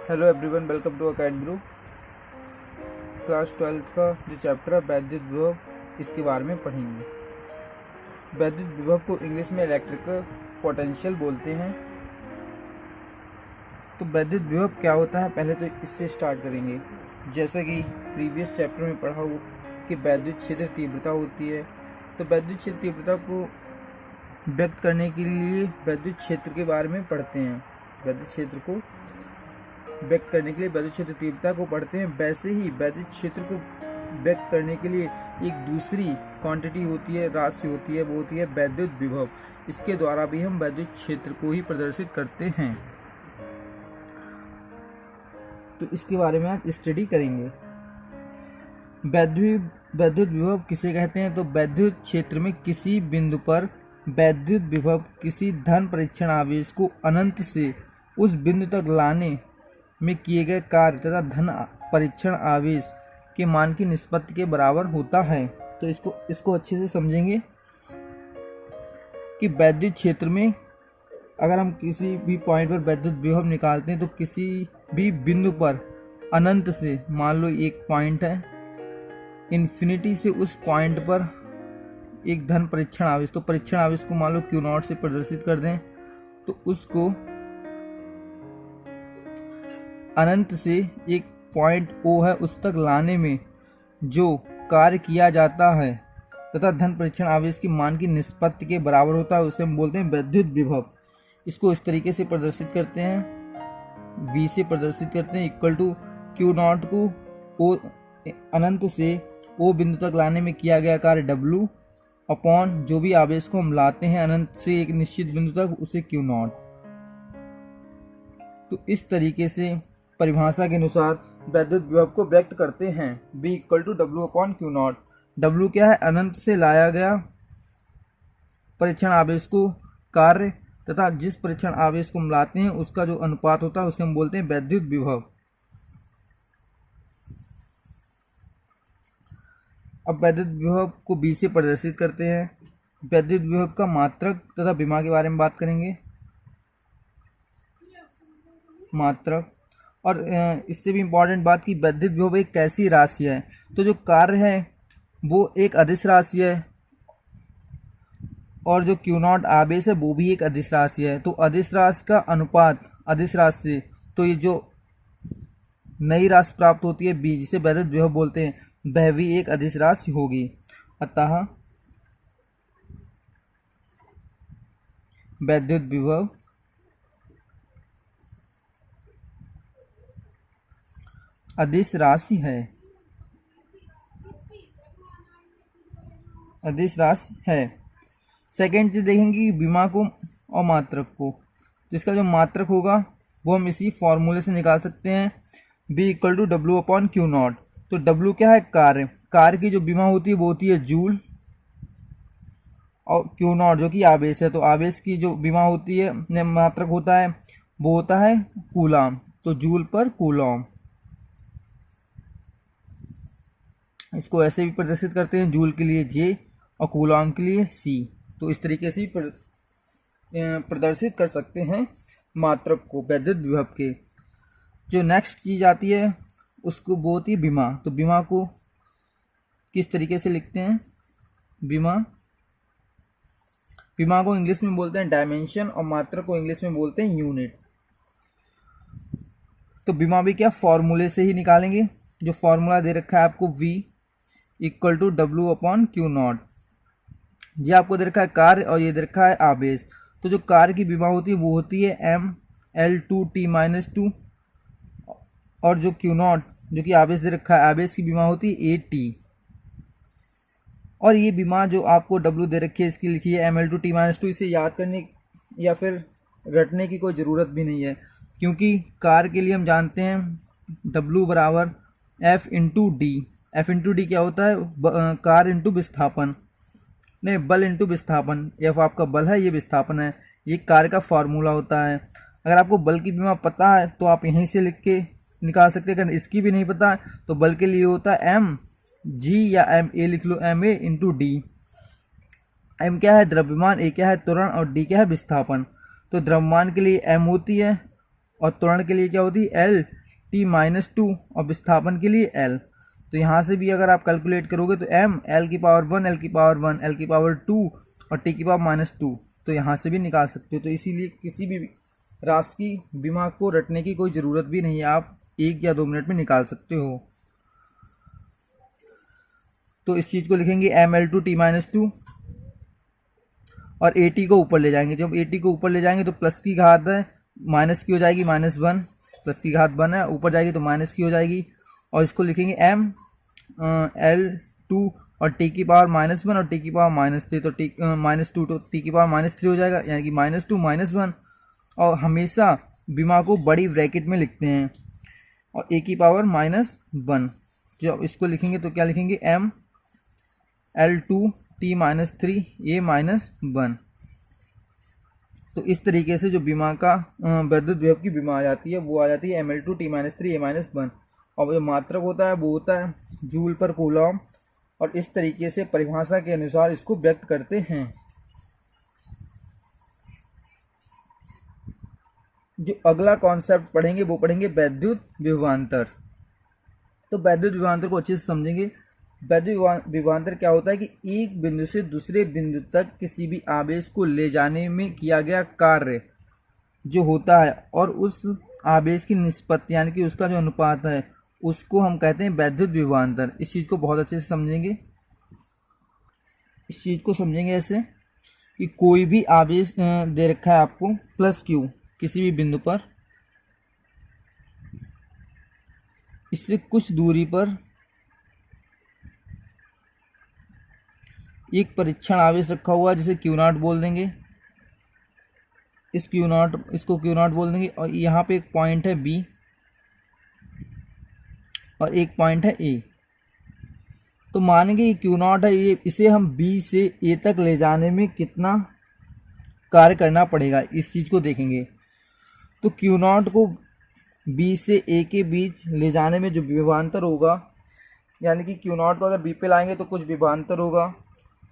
Hello everyone, welcome to academy group. Class 12 का जो chapter है वैद्युत विभव, इसके बारे में पढ़ेंगे। वैद्युत विभव को इंग्लिश में इलेक्ट्रिकल पोटेंशियल बोलते हैं। तो वैद्युत विभव क्या होता है, पहले तो इससे स्टार्ट करेंगे। जैसा कि प्रीवियस चैप्टर में पढ़ा हो कि वैद्युत क्षेत्र तीव्रता होती है, तो वैद्युत क्षेत्र तीव्रता को व्यक्त करने के लिए वैद्युत क्षेत्र के बारे में पढ़ते हैं। वैद्युत क्षेत्र को व्यक्त करने के लिए वैद्युत क्षेत्र तीव्रता को पढ़ते हैं। वैसे ही वैद्युत क्षेत्र को व्यक्त करने के लिए एक दूसरी क्वांटिटी होती है, राशि होती है, वो होती है वैद्युत विभव। इसके द्वारा भी हम वैद्युत क्षेत्र को ही प्रदर्शित करते हैं। तो इसके बारे में आज स्टडी करेंगे। वैद्युत विभव किसे कहते हैं? तो वैद्युत क्षेत्र में किसी बिंदु पर वैद्युत विभव किसी धन परीक्षण आवेश को अनंत से उस बिंदु तक लाने में किए गए कार्य तथा धन परीक्षण आवेश के मान की निष्पत्ति के बराबर होता है। तो इसको अच्छे से समझेंगे कि वैद्युत क्षेत्र में अगर हम किसी भी पॉइंट पर वैद्युत विभव निकालते हैं तो किसी भी बिंदु पर अनंत से, मान लो एक पॉइंट है, इन्फिनिटी से उस पॉइंट पर एक धन परीक्षण आवेश, तो परीक्षण आवेश को मान लो Q0 से प्रदर्शित कर दें, तो उसको अनंत से एक पॉइंट O है उस तक लाने में जो कार्य किया जाता है तथा धन परीक्षण आवेश की मान की निष्पत्ति के बराबर होता है, उसे हम बोलते हैं वैद्युत विभव। इसको इस तरीके से प्रदर्शित करते हैं, V से प्रदर्शित करते हैं, इक्वल टू Q0 को O अनंत से O बिंदु तक लाने में किया गया कार्य W अपॉन जो भी आवेश को हम लाते हैं अनंत से एक निश्चित बिंदु तक, उसे Q0। तो इस तरीके से परिभाषा के अनुसार वैद्युत विभव को व्यक्त करते हैं। V equal to W upon Q0। W क्या है? अनंत से लाया गया परीक्षण आवेश को कार्य तथा जिस परीक्षण आवेश को हम लाते हैं उसका जो अनुपात होता है उसे हम बोलते हैं वैद्युत विभव। अब वैद्युत विभव को V से प्रदर्शित करते हैं। वैद्युत विभव का मात्रक तथा विमा के बारे में बात करेंगे। मात्रक, और इससे भी इम्पोर्टेंट बात कि वैद्युत विभव एक कैसी राशि है, तो जो कार्य है वो एक अदिश राशि है और जो Q0 आवेश है वो भी एक अदिश राशि है। तो अदिश राशि का अनुपात अदिश राशि से, तो ये जो नई राशि प्राप्त होती है B, जिसे वैद्युत विभव बोलते हैं, वह भी एक अदिश राशि होगी। अतः वैद्युत विभव अदिश राशि है, अदिश राशि है। सेकेंड चीज देखेंगे विमा को और मात्रक को। तो इसका जो मात्रक होगा वो हम इसी फॉर्मूले से निकाल सकते हैं, B equal to W upon Q0। तो W क्या है? कार्य। कार्य की जो विमा होती है वो होती है जूल, और Q0 जो कि आवेश है, तो आवेश की जो विमा होती है, मात्रक होता है, वो होता है कूलम। तो जूल पर कूलम, इसको ऐसे भी प्रदर्शित करते हैं, जूल के लिए J और कूलम के लिए C। तो इस तरीके से प्रदर्शित कर सकते हैं मात्रक को वैद्युत विभव के। जो नेक्स्ट चीज आती है उसको वो होती है विमा। तो विमा को किस तरीके से लिखते हैं? विमा को इंग्लिश में बोलते हैं डायमेंशन और मात्रक को इंग्लिश में बोलते हैं यूनिट। तो विमा भी क्या फॉर्मूले से ही निकालेंगे। जो फॉर्मूला दे रखा है आपको, V equal to W upon Q0। ये आपको दे रखा है कार्य और ये दे रखा है आवेश। तो जो कार्य की विमा होती है वो होती है ML2T-2, और जो Q0 जो कि आवेश दे रखा है, आवेश की विमा होती है AT। और ये विमा जो आपको W दे रखी है, इसकी लिखी है ML2T-2। इसे याद करने या फिर रटने की कोई ज़रूरत भी नहीं है, क्योंकि कार्य के लिए हम जानते हैं W बराबर F into D. F into D क्या होता है? कार्य इंटू विस्थापन, नहीं, बल इंटू विस्थापन। F आपका बल है, ये विस्थापन है। ये कार्य का फॉर्मूला होता है। अगर आपको बल की विमा पता है तो आप यहीं से लिख के निकाल सकते हैं। अगर इसकी भी नहीं पता है तो बल के लिए होता है mg या ma, लिख लो ma इंटू डी। m क्या है? द्रव्यमान, a क्या है? त्वरण, और d क्या है? विस्थापन। तो द्रव्यमान के लिए m होती है और त्वरण के लिए क्या होती है एल टी माइनस टू, और विस्थापन के लिए एल। तो यहाँ से भी अगर आप कैलकुलेट करोगे तो एम एल की पावर वन, एल की पावर वन, एल की पावर टू और टी की पावर माइनस टू, तो यहाँ से भी निकाल सकते हो। तो इसीलिए किसी भी राशि की दिमाग को रटने की कोई ज़रूरत भी नहीं है, आप 1 या 2 मिनट में निकाल सकते हो। तो इस चीज़ को लिखेंगे M L two T minus two, और ए टी को ऊपर ले जाएंगे। जब ए टी को ऊपर ले जाएंगे तो प्लस की घात है माइनस की हो जाएगी, माइनस वन, प्लस की घात वन है, ऊपर जाएगी तो माइनस की हो जाएगी। और इसको लिखेंगे एम एल टू और टी की पावर माइनस वन और टी की पावर माइनस थ्री, तो टी माइनस टू, तो टी की पावर माइनस थ्री हो जाएगा, यानी कि माइनस टू माइनस वन। और हमेशा बीमा को बड़ी ब्रैकेट में लिखते हैं, और ए की पावर माइनस वन। जब इसको लिखेंगे तो क्या लिखेंगे M L two T minus three A minus one. तो इस तरीके से जो बीमा का वैद्युत विभव की बीमा आ जाती है वो आ जाती है M L two T minus three A minus one. और जो मात्रक होता है वो होता है जूल पर कूलॉम, और इस तरीके से परिभाषा के अनुसार इसको व्यक्त करते हैं। जो अगला कॉन्सेप्ट पढ़ेंगे वो पढ़ेंगे वैद्युत विभवांतर। तो वैद्युत विभवांतर को अच्छे से समझेंगे। वैद्युत विभवांतर क्या होता है कि एक बिंदु से दूसरे बिंदु तक किसी भी आवेश को ले जाने में किया गया कार्य जो होता है, और उस आवेश की निष्पत्ति यानी कि उसका जो अनुपात है उसको हम कहते हैं वैद्युत विभवांतर। इस चीज़ को बहुत अच्छे से समझेंगे। इस चीज़ को समझेंगे ऐसे कि कोई भी आवेश दे रखा है आपको प्लस क्यू किसी भी बिंदु पर, इससे कुछ दूरी पर एक परीक्षण आवेश रखा हुआ है जिसे क्यू नॉट बोल देंगे। इसको क्यू नॉट बोल देंगे। और यहाँ पे एक पॉइंट है बी और एक पॉइंट है ए। तो मानेंगे ये क्यू नॉट है, ये इसे हम बी से ए तक ले जाने में कितना कार्य करना पड़ेगा, इस चीज़ को देखेंगे। तो क्यू नॉट को बी से ए के बीच ले जाने में जो विभवांतर होगा, यानी कि क्यू नॉट को अगर बी पे लाएंगे तो कुछ विभवांतर होगा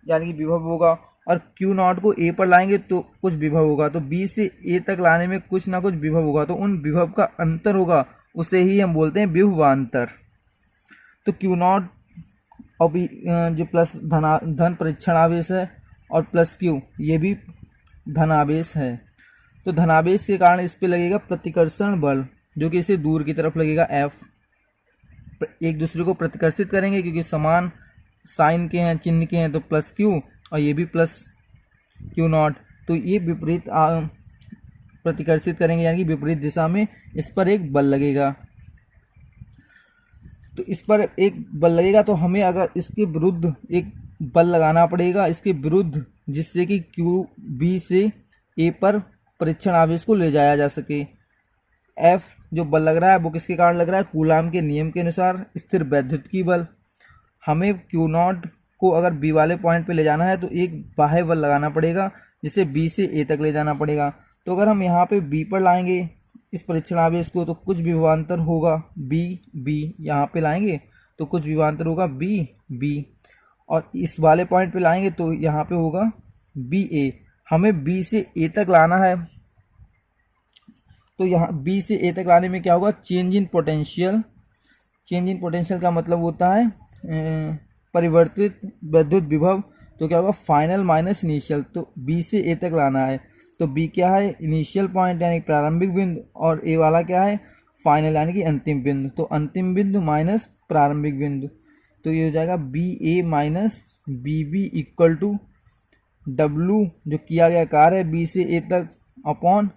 यानी कि विभव होगा, और क्यू नॉट को ए पर लाएंगे तो कुछ विभव होगा। तो बी से ए तक लाने में कुछ ना कुछ विभव होगा, तो उन विभव का अंतर होगा, उसे ही हम बोलते हैं विभवांतर। तो क्यू नॉट और बी जो प्लस धन परीक्षण आवेश है, और प्लस क्यू ये भी धनावेश है। तो धनावेश के कारण इस पे लगेगा प्रतिकर्षण बल, जो कि इसे दूर की तरफ लगेगा एफ। एक दूसरे को प्रतिकर्षित करेंगे क्योंकि समान साइन के हैं, चिन्ह के हैं, तो प्लस क्यू और ये भी प्लस क्यू नॉट, तो ये विपरीत प्रतिकर्षित करेंगे यानी कि विपरीत दिशा में इस पर एक बल लगेगा। तो इस पर एक बल लगेगा तो हमें अगर इसके विरुद्ध एक बल लगाना पड़ेगा, इसके विरुद्ध, जिससे कि क्यू बी से ए पर परीक्षण आवेश को ले जाया जा सके। एफ जो बल लग रहा है वो किसके कारण लग रहा है, कूलाम के नियम के अनुसार स्थिर वैद्युतिक बल। हमें क्यू नॉट को अगर बी वाले पॉइंट पे ले जाना है तो एक बाह्य बल लगाना पड़ेगा जिसे बी से ए तक ले जाना पड़ेगा। तो अगर हम यहाँ पे बी पर लाएंगे इस परीक्षण आवेश को तो कुछ विभवांतर होगा बी, यहाँ पे लाएंगे तो कुछ विभवांतर होगा बी, और इस वाले पॉइंट पे लाएंगे तो यहाँ पे होगा बी ए। हमें बी से ए तक लाना है, तो यहाँ बी से ए तक लाने में क्या होगा, change in potential. Change in potential का मतलब होता है परिवर्तित विद्युत विभव। तो क्या होगा, फाइनल माइनस इनिशियल। तो बी से ए तक लाना है तो बी क्या है, इनिशियल पॉइंट यानी प्रारंभिक बिंदु, और ए वाला क्या है, फाइनल यानी कि अंतिम बिंदु। तो अंतिम बिंदु माइनस प्रारंभिक बिंदु, तो ये हो जाएगा B A minus B B equal to W जो किया गया कार्य है बी से ए तक अपॉन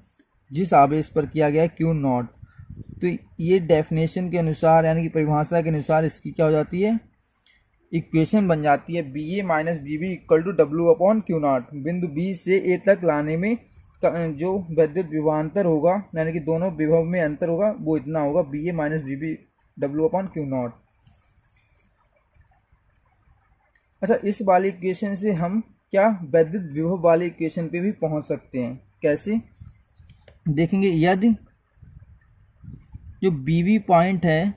जिस आवेश पर किया गया है क्यू नॉट। तो ये डेफिनेशन के अनुसार यानी कि परिभाषा के अनुसार इसकी क्या हो जाती है, इक्वेशन बन जाती है B A minus B B equal to W upon Q not. बिंदु बी से ए तक लाने में जो वैद्युत विभवांतर होगा यानी कि दोनों विभव में अंतर होगा वो इतना होगा B A minus B B W upon Q not. अच्छा, इस वाली इक्वेशन से हम क्या वैद्युत विभव वाली इक्वेशन पे भी पहुंच सकते हैं। कैसे देखेंगे, यदि जो बी बी पॉइंट है,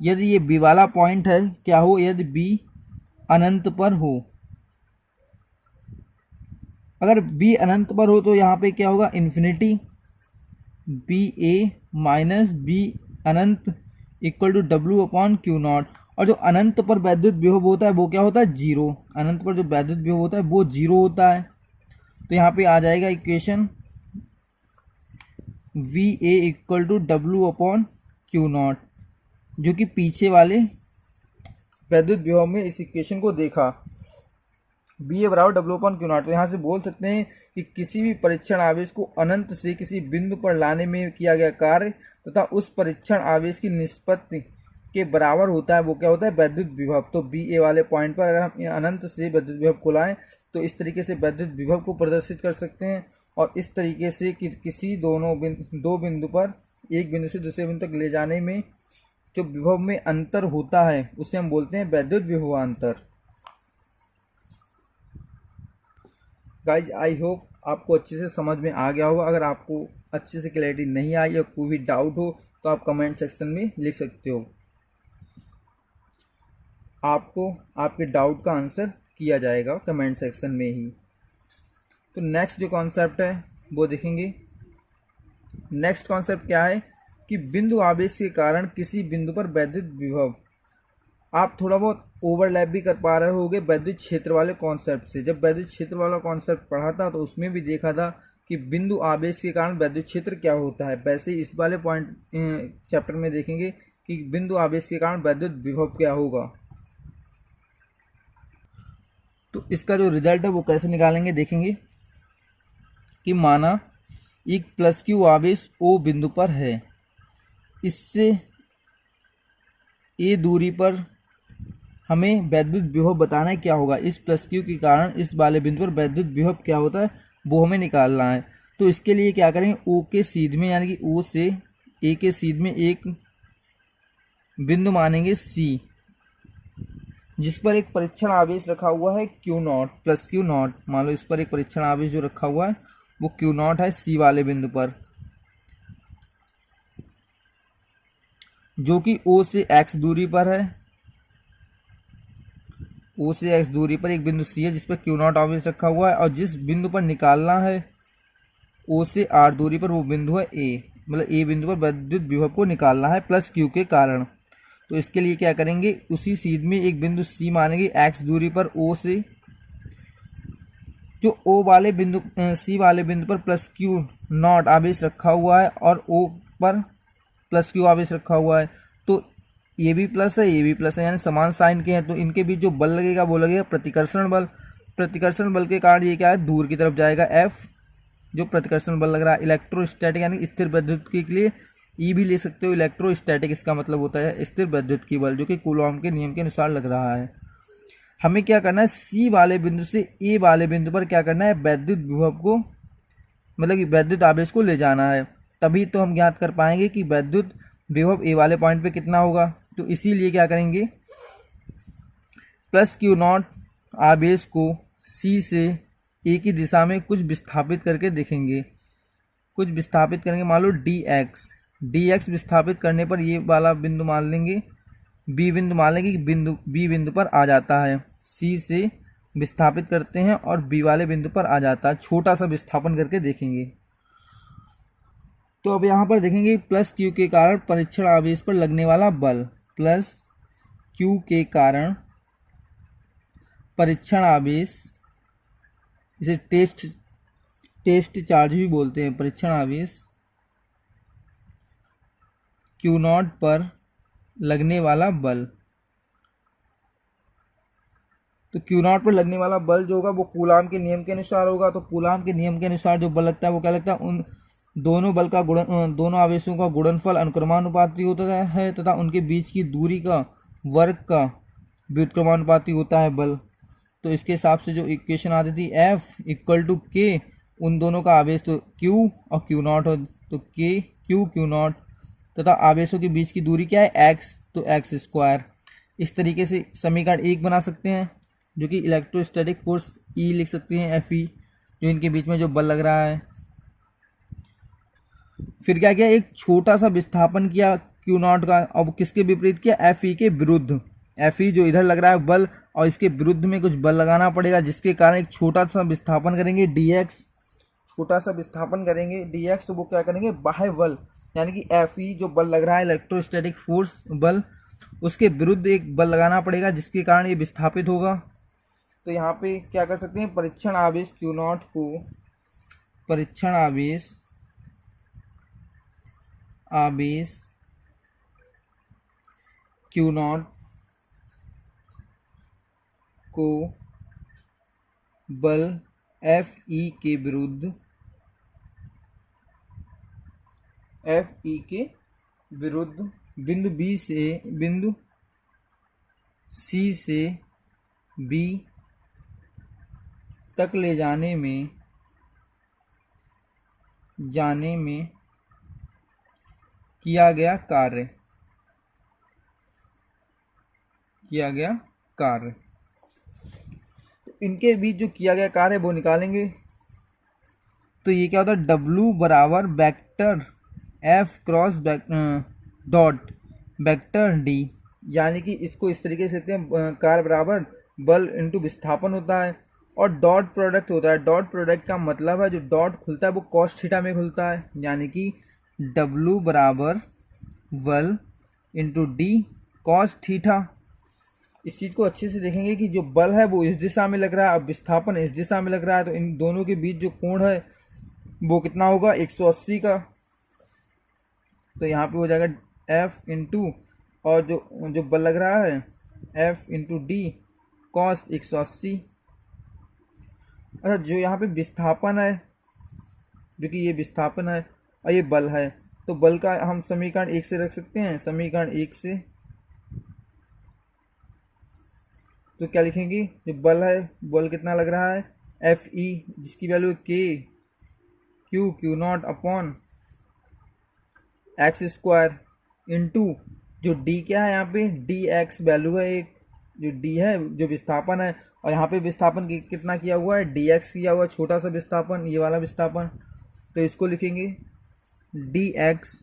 यदि ये बी वाला पॉइंट है क्या हो, यदि बी अनंत पर हो, अगर b अनंत पर हो तो यहाँ पे क्या होगा, infinity B A minus B अनंत equal to W upon Q not. और जो अनंत पर वैद्युत विभव होता है वो क्या होता है, जीरो। अनंत पर जो वैद्युत विभव होता है वो जीरो होता है। तो यहाँ पे आ जाएगा equation V A equal to W upon Q not, जो कि पीछे वाले वैद्युत विभव में इस इक्वेशन को देखा, बी ए बराबर डब्ल्यू अपॉन क्यू नॉट। तो यहाँ से बोल सकते हैं कि किसी भी परीक्षण आवेश को अनंत से किसी बिंदु पर लाने में किया गया कार्य तथा उस परीक्षण आवेश की निष्पत्ति के बराबर होता है, वो क्या होता है, वैद्युत विभव। तो बी ए वाले पॉइंट पर अगर हम अनंत से वैद्युत विभव को लाएं तो इस तरीके से वैद्युत विभव को प्रदर्शित कर सकते हैं। और इस तरीके से कि किसी दो बिंदु पर एक बिंदु से दूसरे बिंदु तक ले जाने में जो विभव में अंतर होता है उसे हम बोलते हैं वैद्युत विभवांतर। गाइज आई होप आपको अच्छे से समझ में आ गया होगा। अगर आपको अच्छे से क्लैरिटी नहीं आई या कोई भी डाउट हो तो आप कमेंट सेक्शन में लिख सकते हो, आपको आपके डाउट का आंसर किया जाएगा कमेंट सेक्शन में ही। तो नेक्स्ट जो कॉन्सेप्ट है वो देखेंगे। नेक्स्ट कॉन्सेप्ट क्या है कि बिंदु आवेश के कारण किसी बिंदु पर वैद्युत विभव। आप थोड़ा बहुत ओवरलैप भी कर पा रहे होंगे वैद्युत क्षेत्र वाले कॉन्सेप्ट से। जब वैद्युत क्षेत्र वाला कॉन्सेप्ट पढ़ा था तो उसमें भी देखा था कि बिंदु आवेश के कारण वैद्युत क्षेत्र क्या होता है। वैसे इस वाले पॉइंट चैप्टर में देखेंगे कि बिंदु आवेश के कारण वैद्युत विभव क्या होगा। तो इसका जो रिजल्ट है वो कैसे निकालेंगे देखेंगे कि माना एक प्लस क्यू आवेश ओ बिंदु पर है, इससे ए दूरी पर हमें वैद्युत विभव बताना है क्या होगा। इस प्लस क्यू के कारण इस वाले बिंदु पर वैद्युत विभव क्या होता है वो हमें निकालना है। तो इसके लिए क्या करेंगे, ओ के सीध में यानी कि ओ से ए के सीध में एक बिंदु मानेंगे सी, जिस पर एक परीक्षण आवेश रखा हुआ है Q not plus Q not. मान लो इस पर एक परीक्षण आवेश जो रखा हुआ है वो क्यू नॉट है सी वाले बिंदु पर, जो कि ओ से एक्स दूरी पर है। ओ से एक्स दूरी पर एक बिंदु सी है जिस पर क्यू नॉट आवेश रखा हुआ है, और जिस बिंदु पर निकालना है ओ से आर दूरी पर वो बिंदु है ए, मतलब ए बिंदु पर वैद्युत विभव को निकालना है प्लस क्यू के कारण। तो इसके लिए क्या करेंगे, उसी सीध में एक बिंदु सी मानेंगे एक्स दूरी पर ओ से, जो ओ वाले बिंदु सी वाले बिंदु पर प्लस क्यू नॉट आवेश रखा हुआ है और ओ पर प्लस क्यू आवेश रखा हुआ है। तो ये भी प्लस है ये भी प्लस है, यानी समान साइन के हैं। तो इनके बीच जो बल लगेगा वो लगेगा प्रतिकर्षण बल। प्रतिकर्षण बल के कारण ये क्या है, दूर की तरफ जाएगा एफ, जो प्रतिकर्षण बल लग रहा है। इलेक्ट्रोस्टैटिक यानी स्थिर वैद्युत के लिए ई भी ले सकते हो। इलेक्ट्रोस्टैटिक इसका मतलब होता है स्थिर वैद्युत की बल, जो कि कूलॉम के नियम के अनुसार लग रहा है। हमें क्या करना है, सी वाले बिंदु से ए वाले बिंदु पर क्या करना है, वैद्युत विभव को, मतलब कि वैद्युत आवेश को ले जाना है। तभी तो हम ज्ञात कर पाएंगे कि वैद्युत विभव ए वाले पॉइंट पे कितना होगा। तो इसीलिए क्या करेंगे, प्लस क्यू नॉट आवेश को सी से ए की दिशा में कुछ विस्थापित करके देखेंगे। कुछ विस्थापित करेंगे, मान लो डी एक्स विस्थापित करने पर ये वाला बिंदु मान लेंगे, बी बिंदु मान लेंगे कि बिंदु बी बिंदु पर आ जाता है। सी से विस्थापित करते हैं और बी वाले बिंदु पर आ जाता है। छोटा सा विस्थापन करके देखेंगे। तो अब यहाँ पर देखेंगे प्लस क्यू के कारण परीक्षण आवेश पर लगने वाला बल, प्लस क्यू के कारण परीक्षण आवेश, इसे टेस्ट चार्ज भी बोलते हैं, परीक्षण आवेश क्यू नॉट पर लगने वाला बल। तो क्यू नॉट पर लगने वाला बल जो होगा वो कूलाम के नियम के अनुसार होगा। तो कूलाम के नियम के अनुसार जो बल लगता है वो क्या लगता है, उन दोनों बल का दोनों आवेशों का गुणनफल अनुक्रमानुपाती होता है तथा उनके बीच की दूरी का वर्ग का व्युत्क्रमानुपाती होता है बल। तो इसके हिसाब से जो इक्वेशन आती थी F इक्वल टू के, उन दोनों का आवेश तो Q और Q नॉट हो, तो K Q नॉट तथा आवेशों के बीच की दूरी क्या है x, तो x स्क्वायर। इस तरीके से समीकरण 1 बना सकते हैं, जो कि इलेक्ट्रोस्टैटिक फोर्स E लिख सकते हैं Fe, जो इनके बीच में जो बल लग रहा है। फिर क्या किया, एक छोटा सा विस्थापन किया Q नॉट का, अब किसके विपरीत किया, Fe के विरुद्ध। एफ ई जो इधर लग रहा है बल, और इसके विरुद्ध में कुछ बल लगाना पड़ेगा, जिसके कारण एक छोटा सा विस्थापन करेंगे डी एक्स, छोटा सा विस्थापन करेंगे डी एक्स। तो वो क्या करेंगे, बाह्य बल यानी कि एफ ई जो बल लग रहा है इलेक्ट्रोस्टैटिक फोर्स बल, उसके विरुद्ध एक बल लगाना पड़ेगा जिसके कारण ये विस्थापित होगा। तो यहाँ पे क्या कर सकते हैं, परीक्षण आवेश क्यू नॉट को, परीक्षण आवेश क्यू नॉट को बल एफ ई के विरुद्ध बिंदु सी से बी तक ले जाने में किया गया कार्य। इनके बीच जो किया गया कार्य है वो निकालेंगे। तो ये क्या होता है, W बराबर vector F cross dot vector D, यानी कि इसको इस तरीके से लिखते हैं, कार्य बराबर बल इंटू विस्थापन होता है और डॉट प्रोडक्ट होता है। डॉट प्रोडक्ट का मतलब है जो डॉट खुलता है वो कॉस थीटा में खुलता है, यानी कि W बराबर बल इंटू D कॉस थीटा। इस चीज़ को अच्छे से देखेंगे कि जो बल है वो इस दिशा में लग रहा है, अब विस्थापन इस दिशा में लग रहा है, तो इन दोनों के बीच जो कोण है वो कितना होगा, 180 का। तो यहाँ पे हो जाएगा F इंटू, और जो बल लग रहा है F इंटू D कॉस 180। अच्छा, जो यहाँ पे विस्थापन है, जो कि ये विस्थापन है और ये बल है, तो बल का हम समीकरण 1 से रख सकते हैं। समीकरण 1 से तो क्या लिखेंगे, जो बल है, बल कितना लग रहा है एफ ई, जिसकी वैल्यू के Q not upon x square into जो डी क्या है यहाँ पे, डी एक्स वैल्यू है एक, जो डी है जो विस्थापन है, और यहाँ पे विस्थापन कितना किया हुआ है, डी एक्स किया हुआ है, छोटा सा विस्थापन, ये वाला विस्थापन। तो इसको लिखेंगे डी एक्स,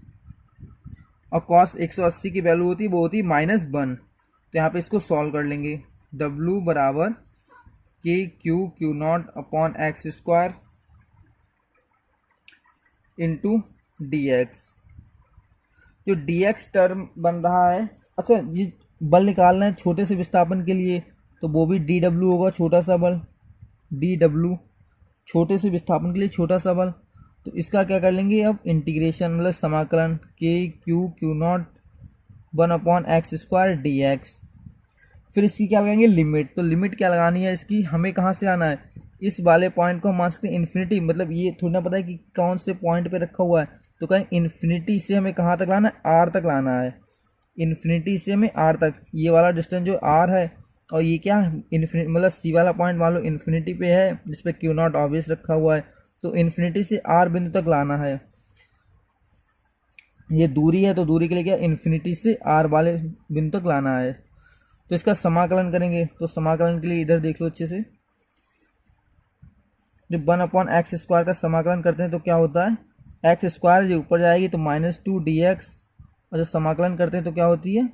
और कॉस 180 की वैल्यू होती है वो होती -1। तो यहाँ पे इसको सॉल्व कर लेंगे। W बराबर के Q not upon x square into D x. जो डी एक्स टर्म बन रहा है, अच्छा जिस बल निकालना है छोटे से विस्थापन के लिए, तो वो भी डी डब्ल्यू होगा, छोटा सा बल, डी डब्ल्यू छोटे से विस्थापन के लिए छोटा सा बल। तो इसका क्या कर लेंगे अब, इंटीग्रेशन मतलब समाकलन, के Q not 1 upon x square D x. फिर इसकी क्या लगाएंगे, लिमिट। तो लिमिट क्या लगानी है इसकी, हमें कहाँ से आना है, इस वाले पॉइंट को हम मान सकते हैं इन्फिनिटी, मतलब ये थोड़ी ना पता है कि कौन से पॉइंट पे रखा हुआ है, तो कहें इन्फिनिटी से हमें कहाँ तक लाना है, आर तक लाना है। इन्फिनिटी से हमें आर तक, ये वाला डिस्टेंस जो आर है, और ये क्या इन्फिनिटी मतलब सी वाला पॉइंट मान लो इन्फिनिटी पे है, जिस पे क्यू नॉट ऑब्वियस रखा हुआ है, तो इन्फिनिटी से आर बिंदु तक लाना है। ये दूरी है, तो दूरी के लिए क्या, इन्फिनिटी से आर वाले बिंदु तक लाना है। तो इसका समाकलन करेंगे, तो समाकलन के लिए इधर देख लो अच्छे से, जब 1 अपॉन एक्स स्क्वायर का समाकलन करते हैं तो क्या होता है, एक्स स्क्वायर जो ऊपर जाएगी तो -2 dx, और जब समाकलन करते हैं तो क्या होती है,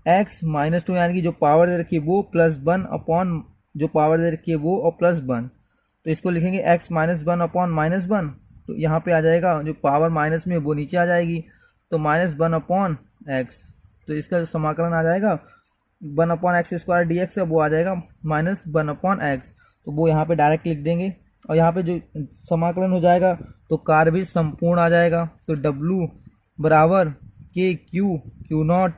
x -2 यानी कि जो पावर दे रखी है वो +1 अपॉन जो पावर दे रखी है वो और +1। तो इसको लिखेंगे x -1 अपॉन -1। तो यहाँ पे आ जाएगा जो पावर माइनस में वो नीचे आ जाएगी, तो -1 अपॉन एक्स। तो इसका जो समाकलन आ जाएगा 1 upon x square D x है, वो आ जाएगा -1 अपॉन एक्स। तो वो यहाँ पे डायरेक्ट लिख देंगे, और यहाँ पे जो समाकलन हो जाएगा तो कार्य भी संपूर्ण आ जाएगा। तो W बराबर के क्यू नॉट,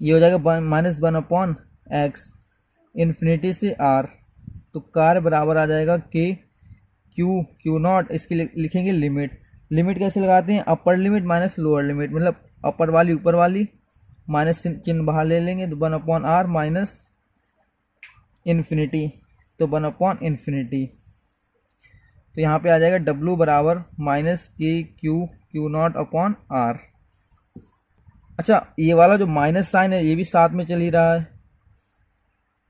ये हो जाएगा -1 अपॉन एक्स इन्फिनिटी से आर। तो कार्य बराबर आ जाएगा के क्यू नॉट, इसके लिखेंगे लिमिट। लिमिट कैसे लगाते हैं, upper limit minus lower limit, मतलब अपर वाली ऊपर वाली, माइनस चिन्ह बाहर ले लेंगे, तो 1 अपॉन आर माइनस इन्फिनिटी, तो 1 अपॉन इन्फिनिटी। तो यहाँ पे आ जाएगा W बराबर -के क्यू नॉट अपॉन आर। अच्छा, ये वाला जो माइनस साइन है ये भी साथ में चल ही रहा है,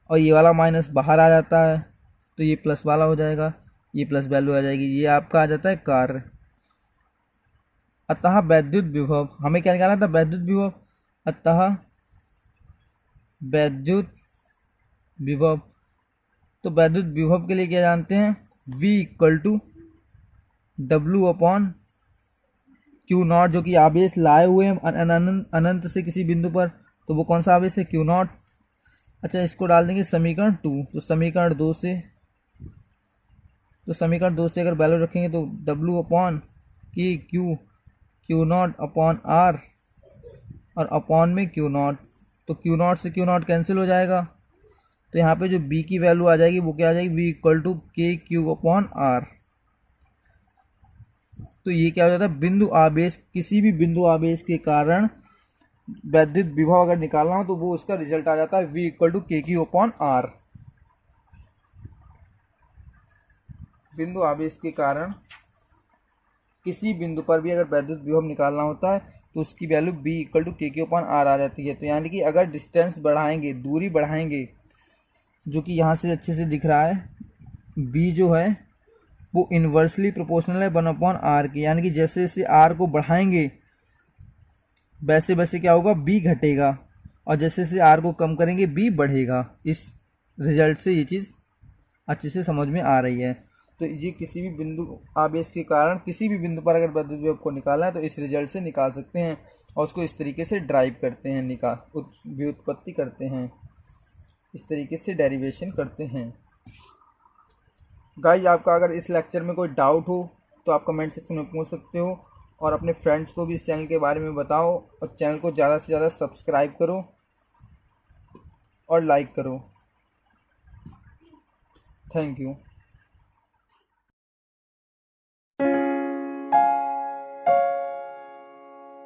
और ये वाला माइनस बाहर आ जाता है, तो ये प्लस वाला हो जाएगा, ये प्लस वैल्यू आ जाएगी, ये आपका आ जाता है कार्य। अतः वैद्युत विभव, हमें क्या निकालना था, वैद्युत विभव। अतः वैद्युत विभव। तो वैद्युत विभव के लिए क्या जानते हैं, V equal to W upon Q not, जो कि आवेश लाए हुए हैं अनंत से किसी बिंदु पर, तो वो कौन सा आवेश है, क्यू नॉट। अच्छा, इसको डाल देंगे समीकरण 2, तो समीकरण 2 से अगर वैल्यू रखेंगे तो W अपॉन की क्यू नॉट अपॉन R और अपॉन में क्यू नॉट, तो क्यू नॉट से क्यू नॉट कैंसिल हो जाएगा, तो यहाँ पे जो B की वैल्यू आ जाएगी वो क्या आ जाएगी, V इक्वल टू के क्यू अपॉन R। तो ये क्या हो जाता है, बिंदु आवेश, किसी भी बिंदु आवेश के कारण वैद्युत विभव अगर निकालना हो तो वो उसका रिजल्ट आ जाता है V इक्वल टू के क्यू अपॉन R। बिंदु आवेश के कारण किसी बिंदु पर भी अगर वैद्युत विभव निकालना होता है तो उसकी वैल्यू B इक्वल टू के क्यू अपॉन R आ जाती है। तो यानी कि अगर डिस्टेंस बढ़ाएंगे, दूरी बढ़ाएंगे, जो कि यहाँ से अच्छे से दिख रहा है, B जो है वो इन्वर्सली प्रोपोर्शनल है 1 अपॉन R की, यानी कि जैसे जैसे R को बढ़ाएंगे वैसे वैसे क्या होगा, B घटेगा, और जैसे जैसे R को कम करेंगे B बढ़ेगा। इस रिजल्ट से ये चीज़ अच्छे से समझ में आ रही है। तो ये किसी भी बिंदु आवेश के कारण किसी भी बिंदु पर अगर वैद्युत विभव को निकालना है तो इस रिजल्ट से निकाल सकते हैं, और उसको इस तरीके से ड्राइव करते हैं, व्युत्पत्ति करते हैं, इस तरीके से डेरिवेशन करते हैं। गाइस, आपका अगर इस लेक्चर में कोई डाउट हो तो आप कमेंट सेक्शन में पूछ सकते हो, और अपने फ्रेंड्स को भी इस चैनल के बारे में बताओ, और चैनल को ज़्यादा से ज़्यादा सब्सक्राइब करो और लाइक करो। Thank you.